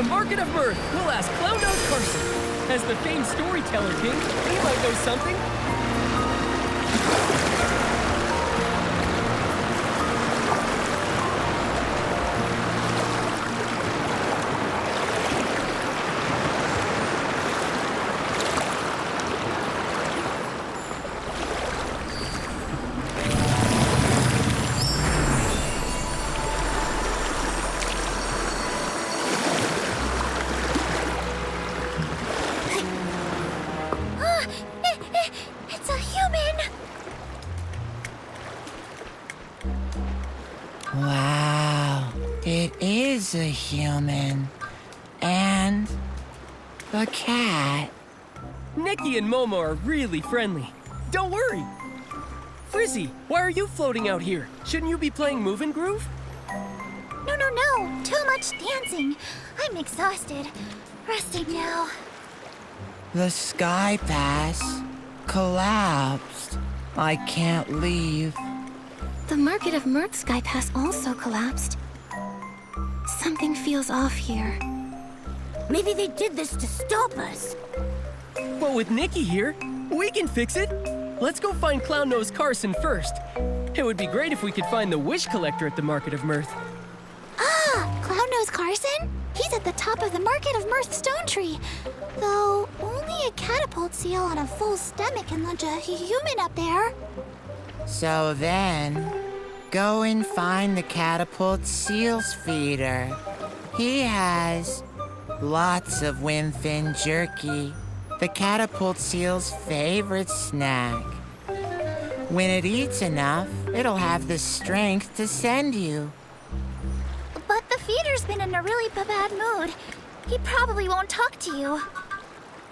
the Market of Mirth, we'll ask Clown Nose Carson. As the famed storyteller king, he might know something. It's a human! Wow, it is a human. And a cat. Nikki and Momo are really friendly. Don't worry. Frizzy, why are you floating out here? Shouldn't you be playing Move and Groove? No. Too much dancing. I'm exhausted. Resting now. The Sky Pass collapsed. I can't leave. The Market of Mirth Sky Pass also collapsed. Something feels off here. Maybe they did this to stop us. But with Nikki here, we can fix it. Let's go find Clown Nose Carson first. It would be great if we could find the Wish Collector at the Market of Mirth. Clown Nose Carson? He's at the top of the Market of Mirth stone tree. Though only a catapult seal on a full stomach can launch a human up there. So then, go and find the Catapult Seal's feeder. He has lots of windfin jerky, the Catapult Seal's favorite snack. When it eats enough, it'll have the strength to send you. But the feeder's been in a really bad mood. He probably won't talk to you.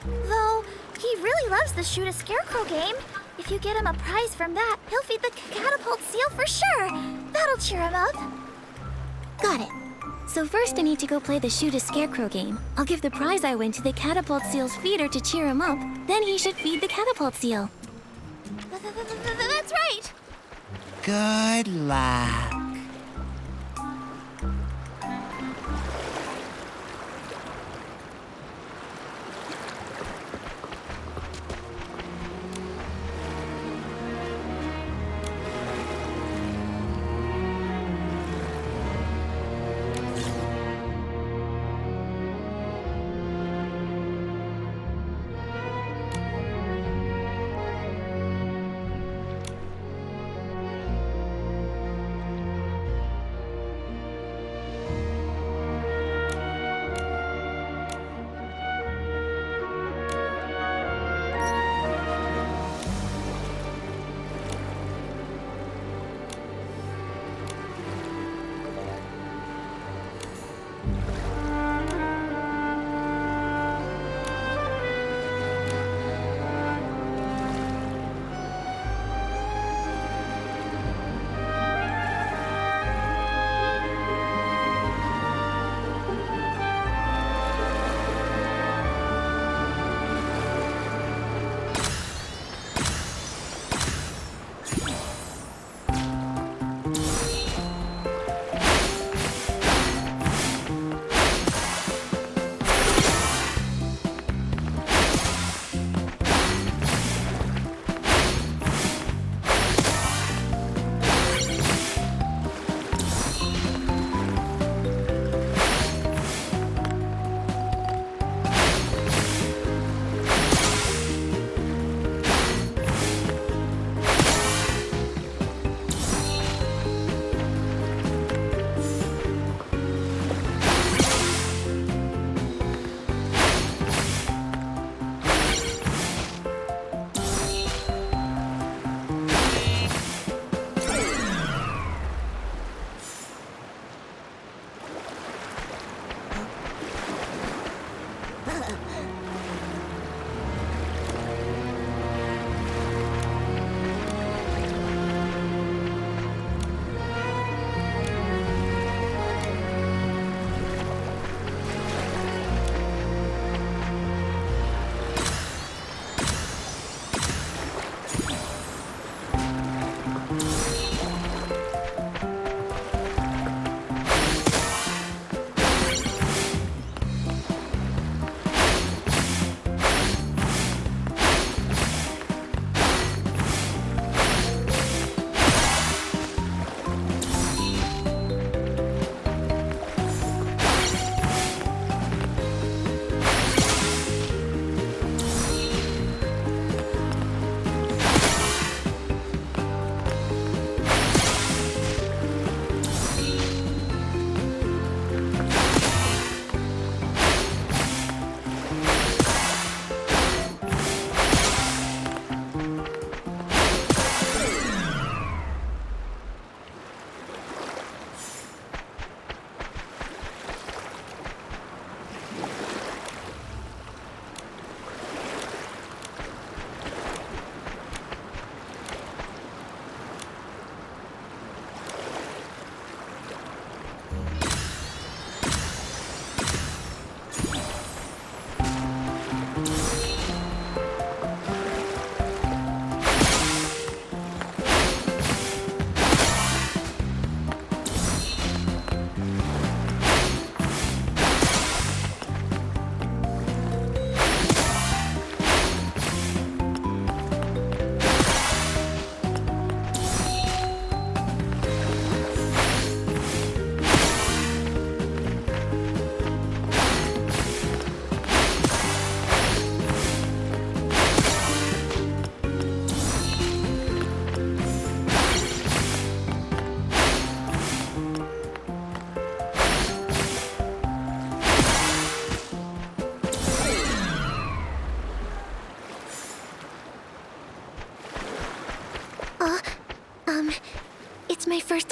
Though, he really loves the Shoot a Scarecrow game. If you get him a prize from that, he'll feed the Catapult Seal for sure. That'll cheer him up. Got it. So first I need to go play the Shoot a Scarecrow game. I'll give the prize I win to the Catapult Seal's feeder to cheer him up. Then he should feed the Catapult Seal. That's right. Good luck.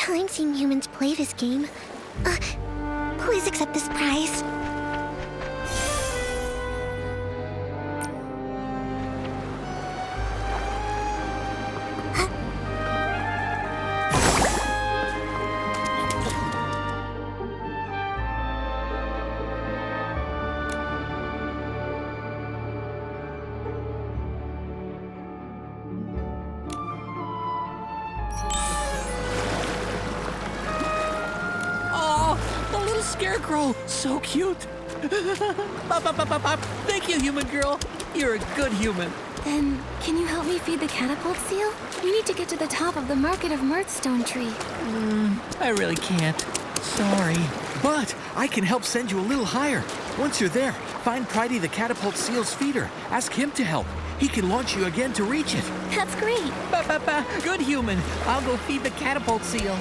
time seeing humans play this game. Please accept this prize. Scarecrow, so cute. Bop, bop, bop, bop, bop. Thank you, human girl. You're a good human. Then, can you help me feed the catapult seal? We need to get to the top of the Market of Mirthstone tree. I really can't. Sorry. But I can help send you a little higher. Once you're there, find Pridey the catapult seal's feeder. Ask him to help. He can launch you again to reach it. That's great. Ba, ba, ba. Good human. I'll go feed the catapult seal.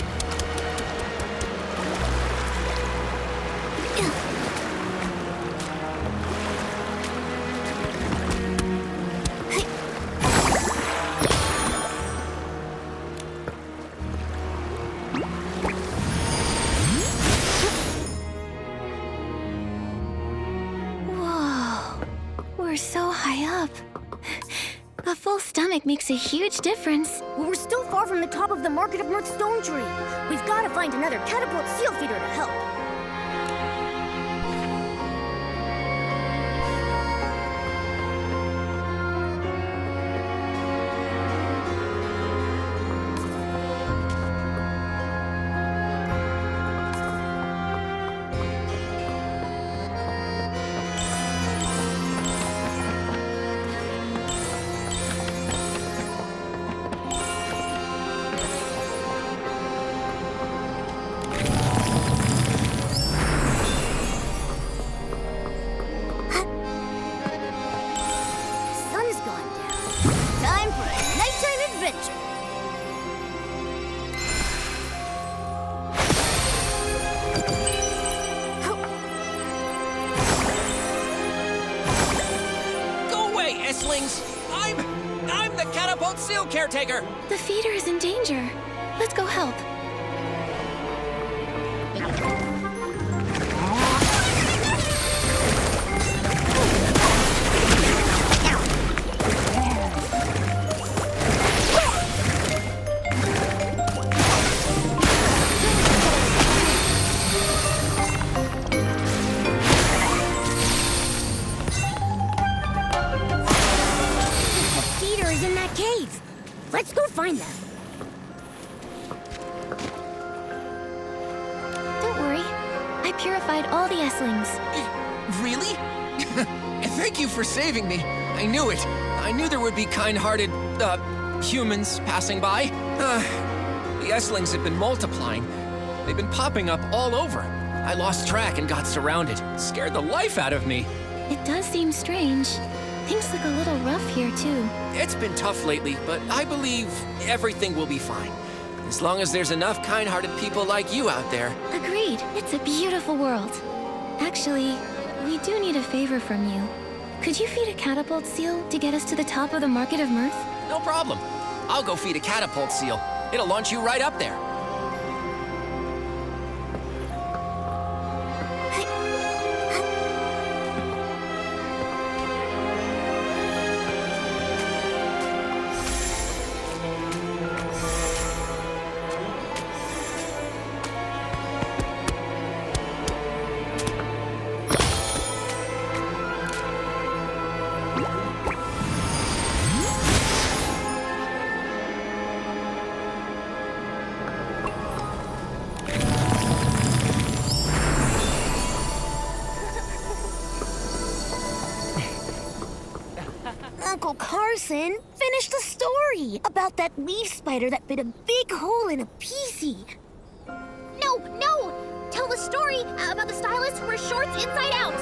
We're so high up. A full stomach makes a huge difference. But we're still far from the top of the Market of Mirthstone tree. We've got to find another catapult seal feeder to help. I'm the catapult seal caretaker. The feeder is in danger. Let's go help. Let's go find them. Don't worry. I purified all the S-lings. Really? Thank you for saving me. I knew it. I knew there would be kind-hearted, humans passing by. The S-lings have been multiplying. They've been popping up all over. I lost track and got surrounded. Scared the life out of me. It does seem strange. Things look a little rough here, too. It's been tough lately, but I believe everything will be fine. As long as there's enough kind-hearted people like you out there. Agreed. It's a beautiful world. Actually, we do need a favor from you. Could you feed a catapult seal to get us to the top of the Market of Mirth? No problem. I'll go feed a catapult seal. It'll launch you right up there. Uncle Carson, finish the story about that leaf spider that bit a big hole in a PC. No! Tell the story about the stylist who wears shorts inside out.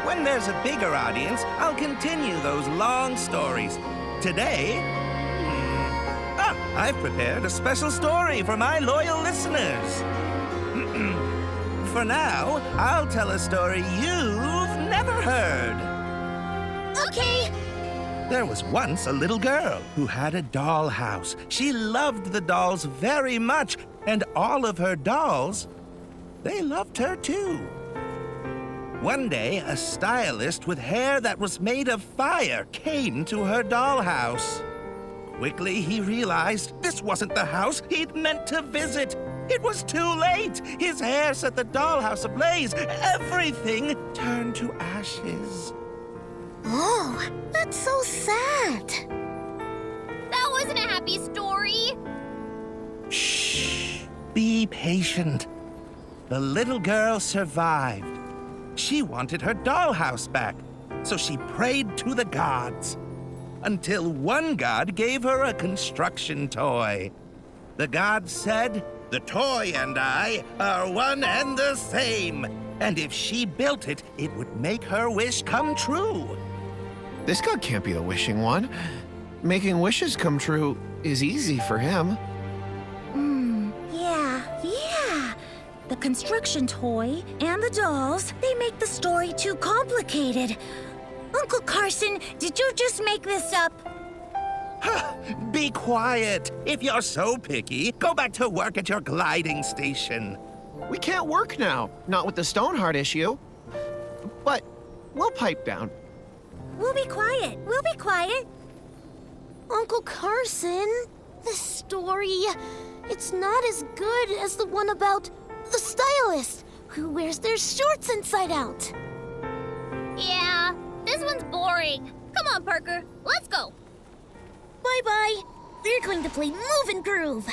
When there's a bigger audience, I'll continue those long stories. Today, I've prepared a special story for my loyal listeners. For now, I'll tell a story you've never heard. Okay. There was once a little girl who had a doll house. She loved the dolls very much, And all of her dolls, they loved her too. One day, a stylist with hair that was made of fire came to her dollhouse. Quickly, he realized this wasn't the house he'd meant to visit. It was too late. His hair set the dollhouse ablaze. Everything turned to ashes. Oh, that's so sad. That wasn't a happy story. Shh. Be patient. The little girl survived. She wanted her dollhouse back, so she prayed to the gods. Until one god gave her a construction toy. The god said, "The toy and I are one and the same. And if she built it, it would make her wish come true." This god can't be the wishing one. Making wishes come true is easy for him. Yeah. The construction toy and the dolls, they make the story too complicated. Uncle Carson, did you just make this up? Be quiet. If you're so picky, go back to work at your gliding station. We can't work now, not with the Stoneheart issue. But we'll pipe down. We'll be quiet. Uncle Carson, this story, it's not as good as the one about the stylist who wears their shorts inside out. Yeah, this one's boring. Come on, Parker, let's go. Bye-bye. We're going to play Move and Groove.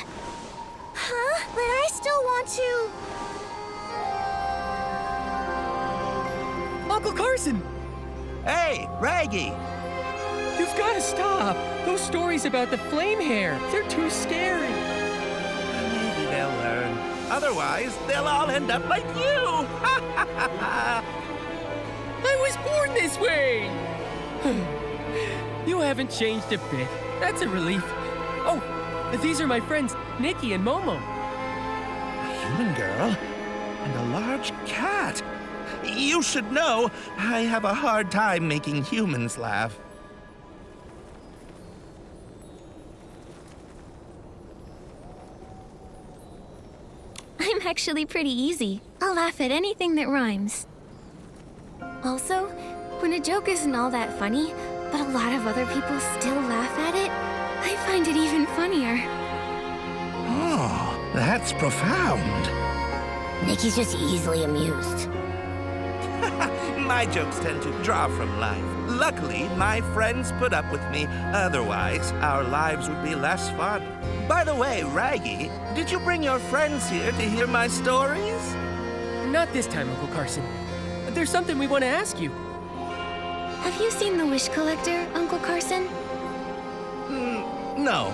Huh? But I still want to... Uncle Carson! Hey, Raggy! You've got to stop! Those stories about the flame hair, they're too scary. Maybe they'll learn. Otherwise, they'll all end up like you! I was born this way! You haven't changed a bit. That's a relief. Oh, these are my friends, Nikki and Momo. A human girl and a large cat. You should know, I have a hard time making humans laugh. I'm actually pretty easy. I'll laugh at anything that rhymes. Also, when a joke isn't all that funny, but a lot of other people still laugh at it, I find it even funnier. Oh, that's profound. Nikki's just easily amused. My jokes tend to draw from life. Luckily, my friends put up with me. Otherwise, our lives would be less fun. By the way, Raggy, did you bring your friends here to hear my stories? Not this time, Uncle Carson. There's something we want to ask you. Have you seen the Wish Collector, Uncle Carson? No.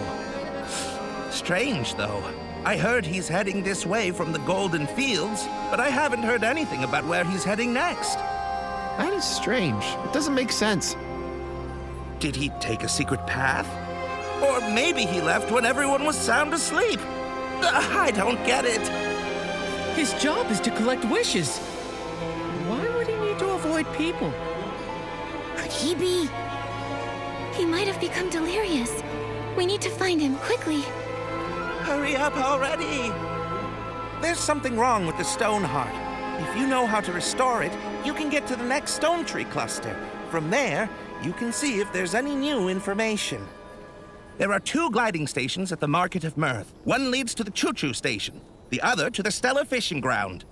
Strange, though. I heard he's heading this way from the Golden Fields, but I haven't heard anything about where he's heading next. That is strange. It doesn't make sense. Did he take a secret path? Or maybe he left when everyone was sound asleep. I don't get it. His job is to collect wishes. Why would he need to avoid people? Could he be? He might have become delirious. We need to find him quickly. Hurry up already! There's something wrong with the stone heart. If you know how to restore it, you can get to the next stone tree cluster. From there, you can see if there's any new information. There are 2 gliding stations at the Market of Mirth. One leads to the Choo-Choo Station, the other to the Stella Fishing Ground.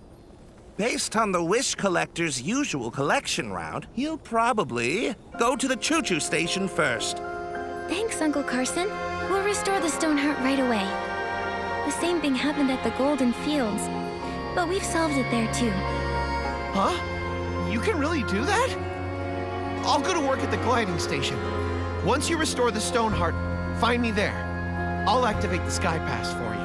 Based on the Wish Collector's usual collection route, you'll probably go to the Choo-Choo Station first. Thanks, Uncle Carson. We'll restore the Stoneheart right away. The same thing happened at the Golden Fields, but we've solved it there too. Huh? You can really do that? I'll go to work at the gliding station. Once you restore the Stoneheart, find me there. I'll activate the Sky Pass for you.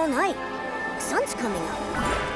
All night. The sun's coming up.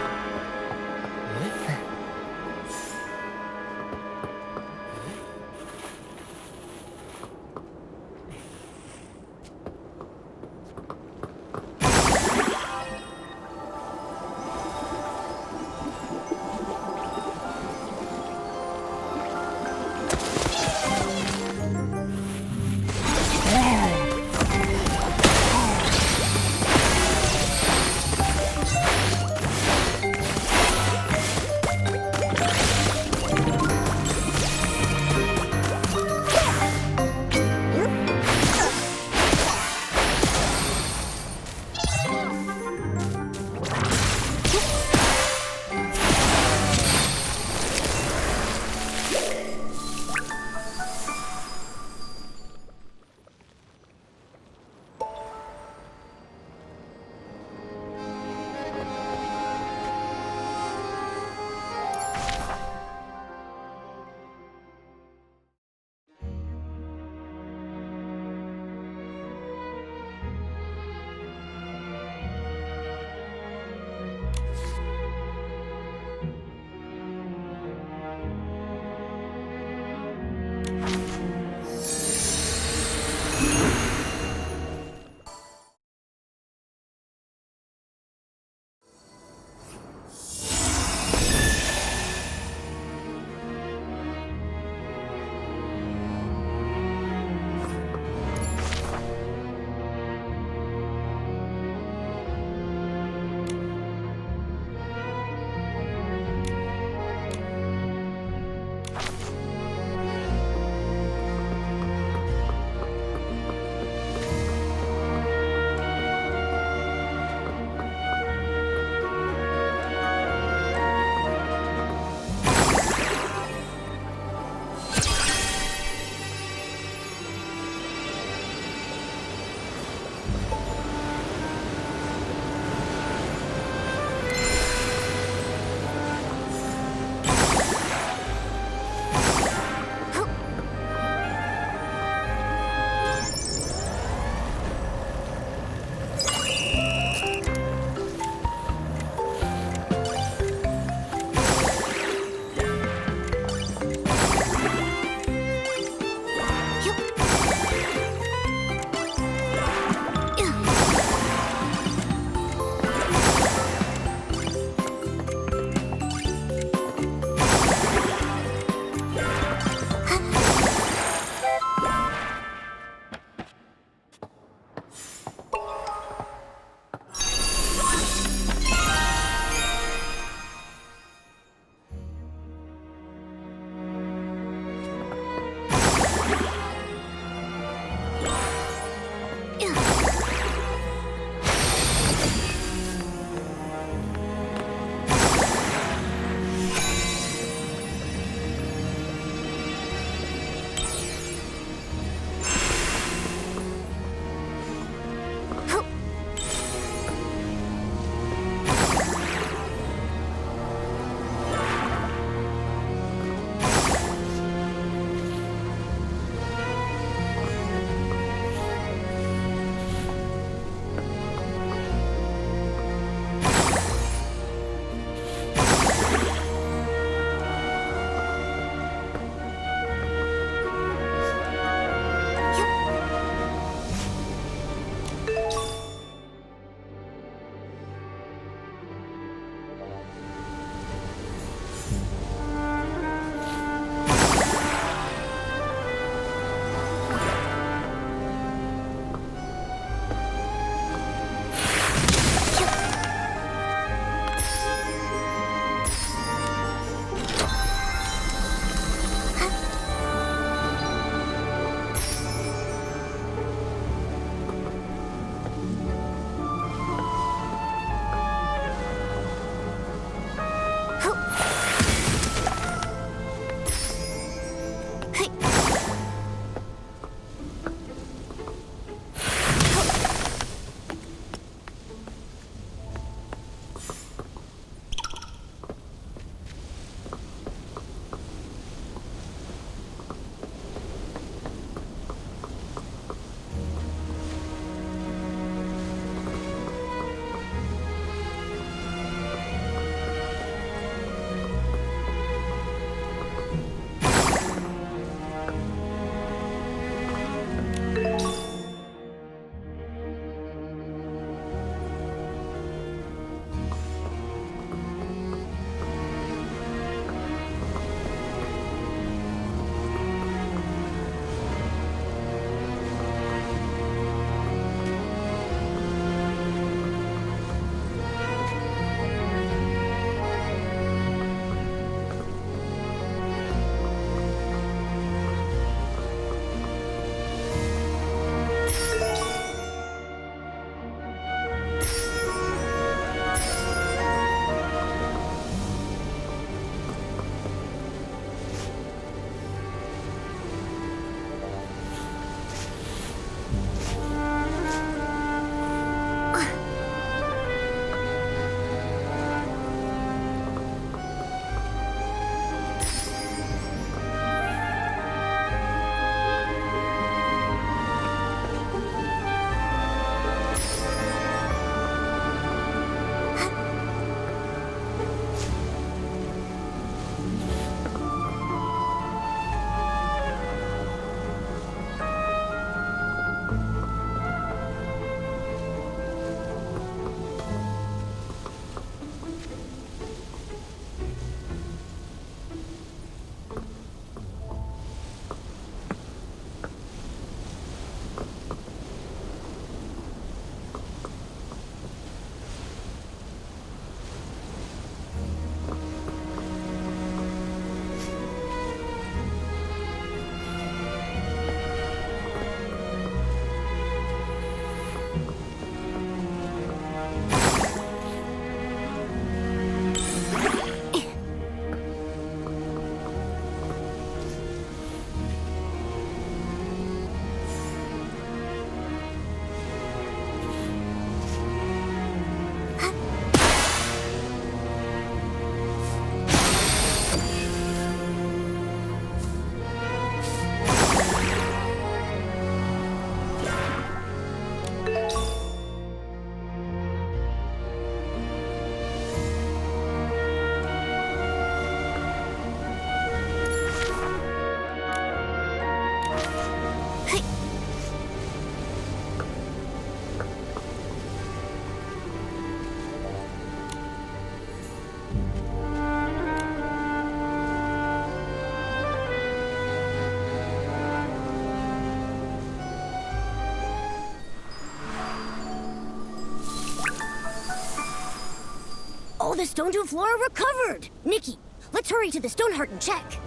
the Stone Dew Flora recovered! Nikki, let's hurry to the Stoneheart and check.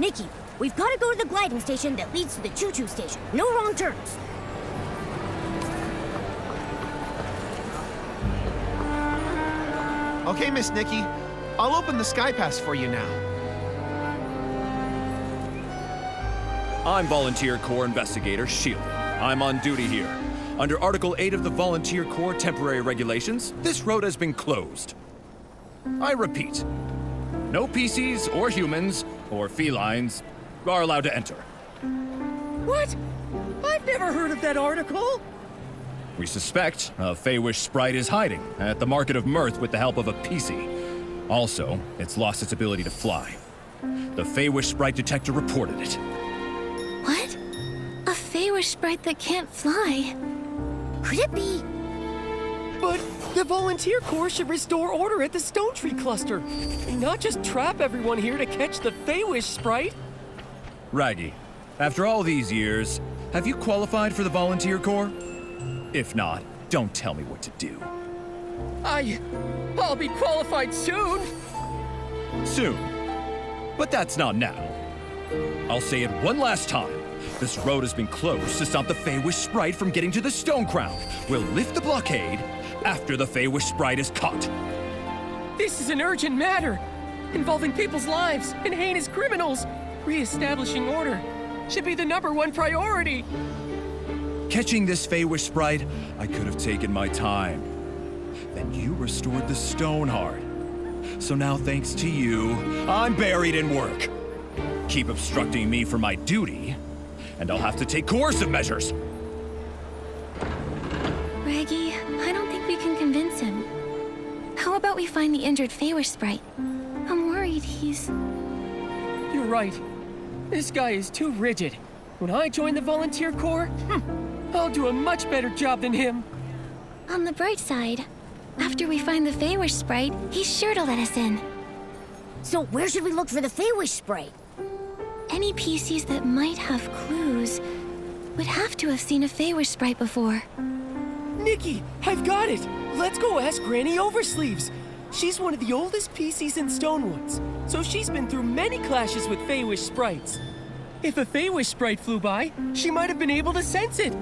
Nikki, we've got to go to the gliding station that leads to the choo-choo station. No wrong turns. Okay, Miss Nikki. I'll open the Sky Pass for you now. I'm Volunteer Corps Investigator Shield. I'm on duty here. Under Article 8 of the Volunteer Corps Temporary Regulations, this road has been closed. I repeat, no PCs or humans or felines are allowed to enter. What? I've never heard of that article. We suspect a Feywish sprite is hiding at the Market of Mirth with the help of a PC. Also, it's lost its ability to fly. The Feywish sprite detector reported it. What? A Feywish sprite that can't fly? Could it be? But the Volunteer Corps should restore order at the Stone Tree Cluster, and not just trap everyone here to catch the Feywish sprite. Raggy, after all these years, have you qualified for the Volunteer Corps? If not, don't tell me what to do. I'll be qualified soon. Soon. But that's not now. I'll say it one last time. This road has been closed to stop the Feywish sprite from getting to the Stone Crown. We'll lift the blockade after the Feywish sprite is caught. This is an urgent matter, involving people's lives and heinous criminals. Re-establishing order should be the #1 priority. Catching this Feywish sprite, I could have taken my time. Then you restored the Stoneheart. So now, thanks to you, I'm buried in work. Keep obstructing me from my duty, and I'll have to take coercive measures. Raggy, I don't think we can convince him. How about we find the injured Feywish sprite? I'm worried he's... You're right. This guy is too rigid. When I join the Volunteer Corps, I'll do a much better job than him. On the bright side, after we find the Feywish sprite, he's sure to let us in. So where should we look for the Feywish sprite? Any PCs that might have clues would have to have seen a Feywish sprite before. Nikki, I've got it. Let's go ask Granny Oversleeves. She's one of the oldest PCs in Stonewoods, so she's been through many clashes with Feywish sprites. If a Feywish sprite flew by, she might have been able to sense it.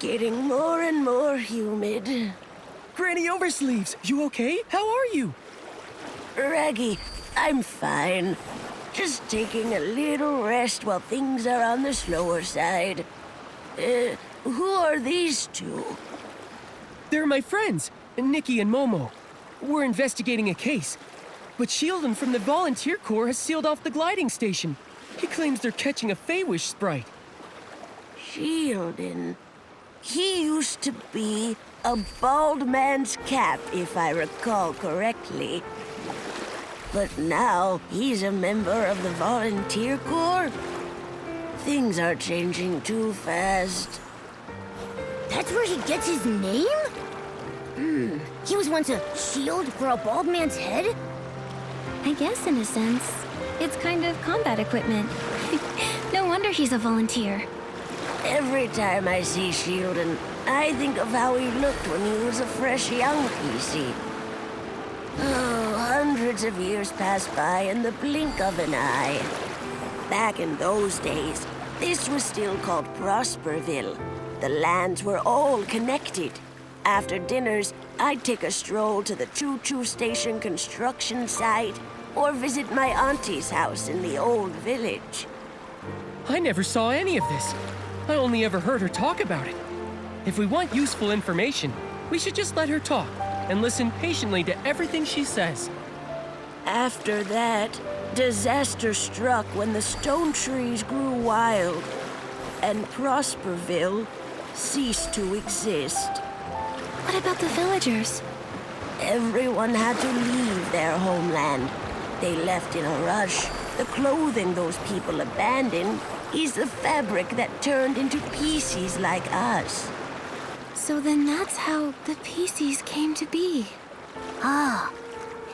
getting more and more humid. Granny Oversleeves, you okay? How are you? Raggy, I'm fine. Just taking a little rest while things are on the slower side. Who are these two? They're my friends, Nikki and Momo. We're investigating a case. But Sheldon from the Volunteer Corps has sealed off the gliding station. He claims they're catching a Feywish sprite. Sheldon. He used to be a bald man's cap, if I recall correctly. But now he's a member of the Volunteer Corps? Things are changing too fast. That's where he gets his name? He was once a shield for a bald man's head? I guess in a sense, it's kind of combat equipment. No wonder he's a volunteer. Every time I see Sheldon, I think of how he looked when he was a fresh young PC. Oh, hundreds of years pass by in the blink of an eye. Back in those days, this was still called Prosperville. The lands were all connected. After dinners, I'd take a stroll to the choo-choo station construction site or visit my auntie's house in the old village. I never saw any of this. I only ever heard her talk about it. If we want useful information, we should just let her talk and listen patiently to everything she says. After that, disaster struck when the stone trees grew wild and Prosperville ceased to exist. What about the villagers? Everyone had to leave their homeland. They left in a rush. The clothing those people abandoned is the fabric that turned into PCs like us. So then that's how the PCs came to be. Ah,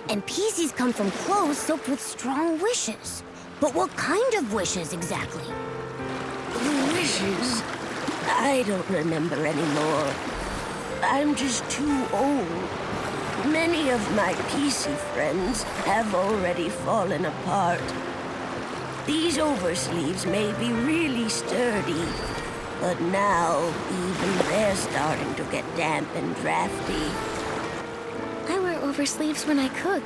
and PCs come from clothes soaked with strong wishes. But what kind of wishes exactly? The wishes? I don't remember anymore. I'm just too old. Many of my PC friends have already fallen apart. These oversleeves may be really sturdy, but now even they're starting to get damp and drafty. I wear oversleeves when I cook.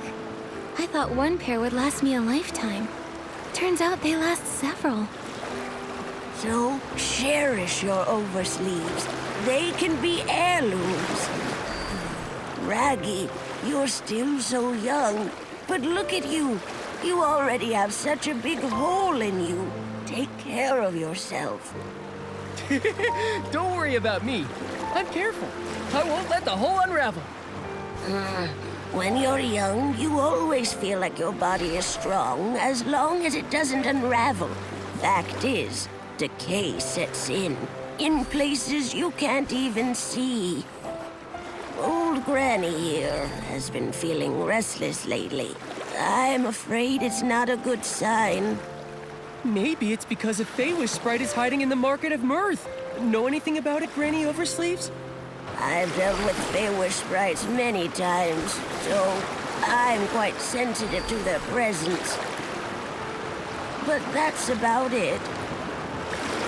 I thought one pair would last me a lifetime. Turns out they last several. So cherish your oversleeves. They can be heirlooms. Raggy, you're still so young, but look at you. You already have such a big hole in you. Take care of yourself. Don't worry about me. I'm careful. I won't let the hole unravel. When you're young, you always feel like your body is strong as long as it doesn't unravel. Fact is, decay sets in places you can't even see. Old Granny here has been feeling restless lately. I'm afraid it's not a good sign. Maybe it's because a Feywish sprite is hiding in the Market of Mirth. Know anything about it, Granny Oversleeves? I've dealt with Feywish sprites many times, so I'm quite sensitive to their presence. But that's about it.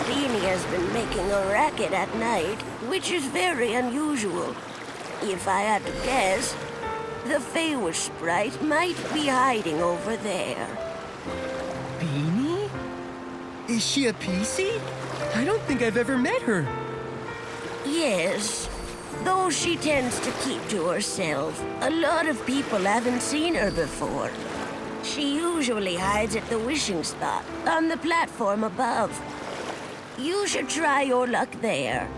Beanie has been making a racket at night, which is very unusual. If I had to guess, the Feywish sprite might be hiding over there. Beanie? Is she a PC? I don't think I've ever met her. Yes, though she tends to keep to herself. A lot of people haven't seen her before. She usually hides at the wishing spot, on the platform above. You should try your luck there.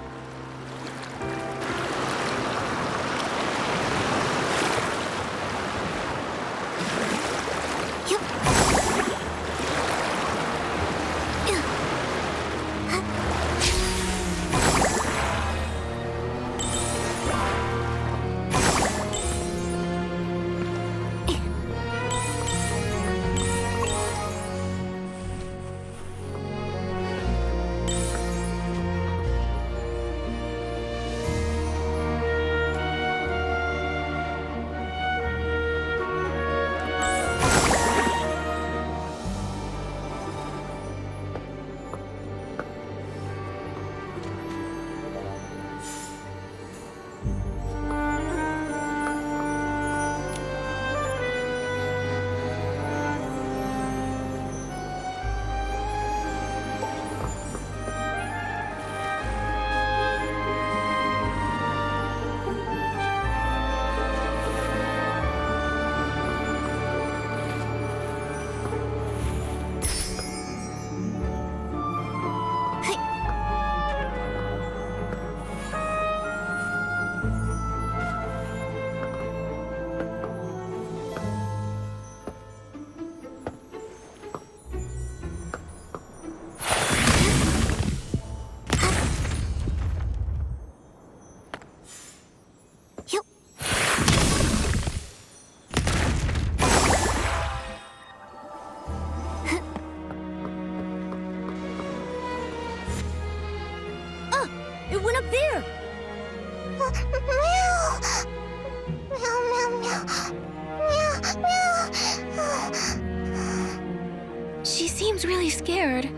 sounds really scared,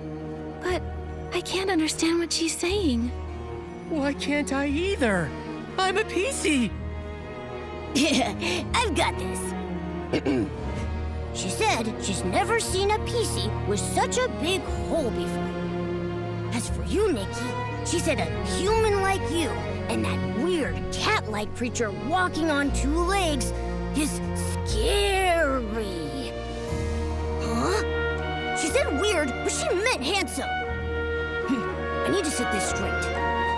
but I can't understand what she's saying. Why can't I either? I'm a PC. I've got this. She said she's never seen a PC with such a big hole before. As for you, Nikki, she said a human like you and that weird cat-like creature walking on two legs is scary. Huh? She said weird, but she meant handsome. I need to set this straight.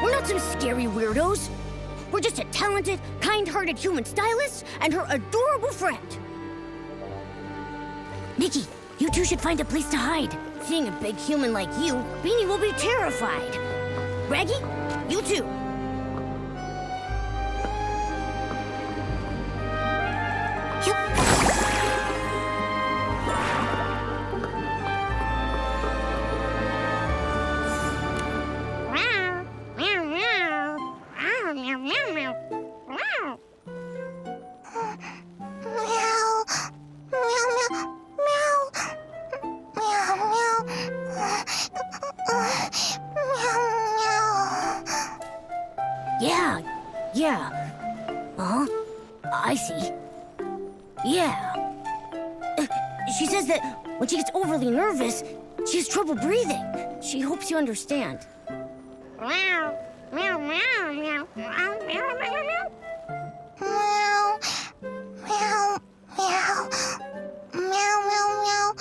We're not some scary weirdos. We're just a talented, kind-hearted human stylist and her adorable friend. Nikki, you two should find a place to hide. Seeing a big human like you, Beanie will be terrified. Raggy, you too. Yeah. Uh-huh. I see. Yeah. She says that when she gets overly nervous, she has trouble breathing. She hopes you understand. Meow, meow, meow, meow, meow, meow, meow, meow. Meow, meow, meow, meow, meow, meow.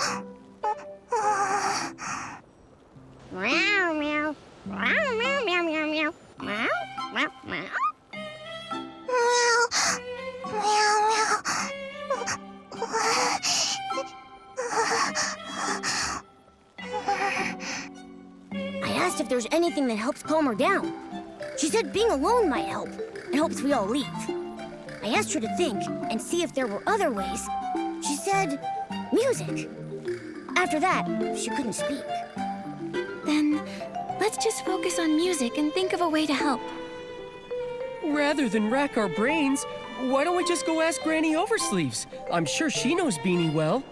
Meow, meow, meow, meow, meow, meow, meow, meow, meow, meow. I asked if there's anything that helps calm her down. She said being alone might help. It hopes we all leave. I asked her to think and see if there were other ways. She said music. After that, she couldn't speak. Then let's just focus on music and think of a way to help. Rather than rack our brains, why don't we just go ask Granny Oversleeves? I'm sure she knows Beanie well.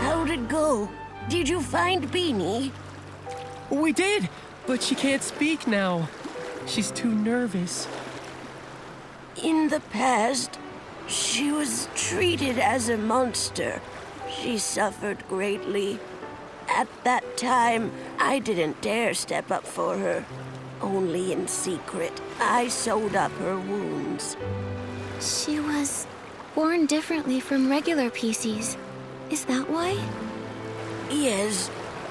How'd it go? Did you find Beanie? We did, but she can't speak now. She's too nervous. In the past, she was treated as a monster. She suffered greatly. At that time, I didn't dare step up for her. Only in secret, I sewed up her wounds. She was born differently from regular PCs. Is that why? Yes.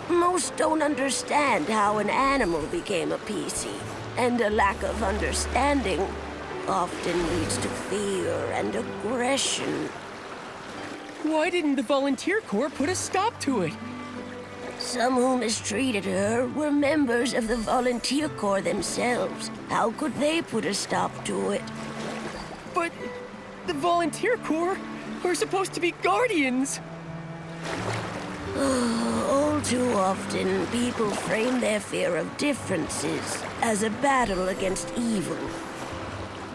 Most don't understand how an animal became a PC, and a lack of understanding often leads to fear and aggression. Why didn't the Volunteer Corps put a stop to it? Some who mistreated her were members of the Volunteer Corps themselves. How could they put a stop to it? But the Volunteer Corps are supposed to be guardians. All too often, people frame their fear of differences as a battle against evil.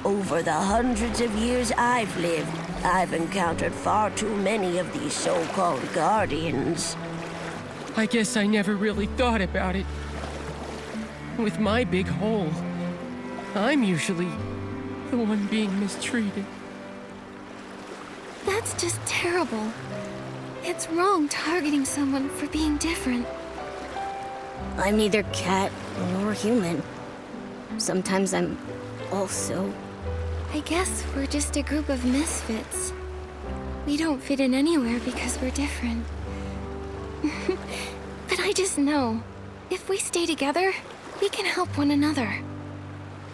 Over the hundreds of years I've lived, I've encountered far too many of these so-called guardians. I guess I never really thought about it. With my big hole, I'm usually the one being mistreated. That's just terrible. It's wrong targeting someone for being different. I'm neither cat nor human. Sometimes I'm also... I guess we're just a group of misfits. We don't fit in anywhere because we're different. But I just know, if we stay together, we can help one another.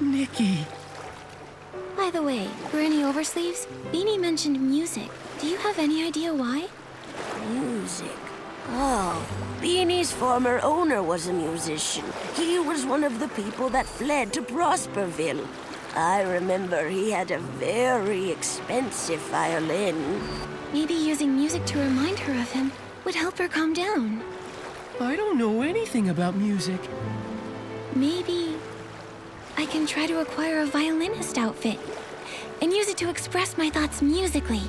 Nikki. By the way, Granny Oversleeves, Beanie mentioned music. Do you have any idea why? Music. Oh, Beanie's former owner was a musician. He was one of the people that fled to Prosperville. I remember he had a very expensive violin. Maybe using music to remind her of him would help her calm down. I don't know anything about music. Maybe I can try to acquire a violinist outfit and use it to express my thoughts musically.